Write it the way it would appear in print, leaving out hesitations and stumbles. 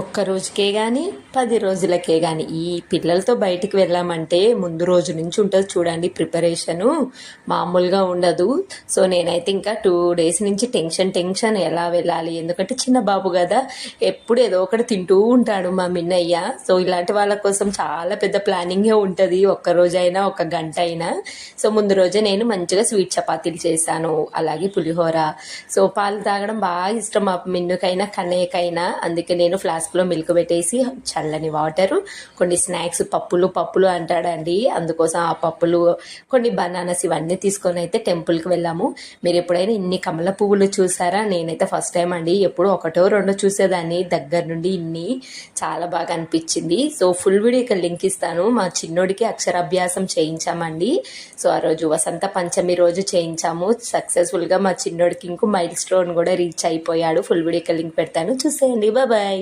ఒక్క రోజుకే కానీ 10 రోజులకే కానీ ఈ పిల్లలతో బయటికి వెళ్ళామంటే ముందు రోజు నుంచి ఉంటుంది చూడండి ప్రిపరేషను మామూలుగా ఉండదు. సో నేనైతే ఇంకా 2 డేస్ నుంచి టెన్షన్ ఎలా వెళ్ళాలి, ఎందుకంటే చిన్న బాబు కదా ఎప్పుడు ఏదో ఒకటి తింటూ ఉంటాడు మా మిన్నయ్య. సో ఇలాంటి వాళ్ళ కోసం చాలా పెద్ద ప్లానింగే ఉంటుంది, ఒక్కరోజైనా ఒక గంట అయినా. సో ముందు రోజే నేను మంచిగా స్వీట్ చపాతీలు చేశాను, అలాగే పులిహోర. సో పాలు తాగడం బాగా ఇష్టం మా మిన్నుకైనా కన్నయ్యకైనా, అందుకే నేను ఫ్లాస్క్లో మిల్క్ పెట్టేసి చల్లని వాటరు, కొన్ని స్నాక్స్ పప్పులు అంటాడండి, అందుకోసం ఆ పప్పులు, కొన్ని బనానాస్ ఇవన్నీ తీసుకొని అయితే టెంపుల్కి వెళ్ళాము. మీరు ఎప్పుడైనా ఇన్ని కమల పువ్వులు చూసారా? నేనైతే ఫస్ట్ టైం అండి, ఎప్పుడు ఒకటో రెండో చూసేదాన్ని, దగ్గర నుండి ఇన్ని చాలా బాగా అనిపించింది. సో ఫుల్ వీడియో ఇక్కడ లింక్ ఇస్తాను. మా చిన్నోడికి అక్షరాభ్యాసం చేయించామండి. సో ఆ రోజు వసంత పంచమి రోజు చేయించాము సక్సెస్ఫుల్గా. మా చిన్నోడికి ఇంకో మైల్ స్టోన్ కూడా రీచ్ అయిపోయాడు. ఫుల్ వీడియో ఇక్కడ లింక్ పెడతాను, చూసేయండి. బాయ్.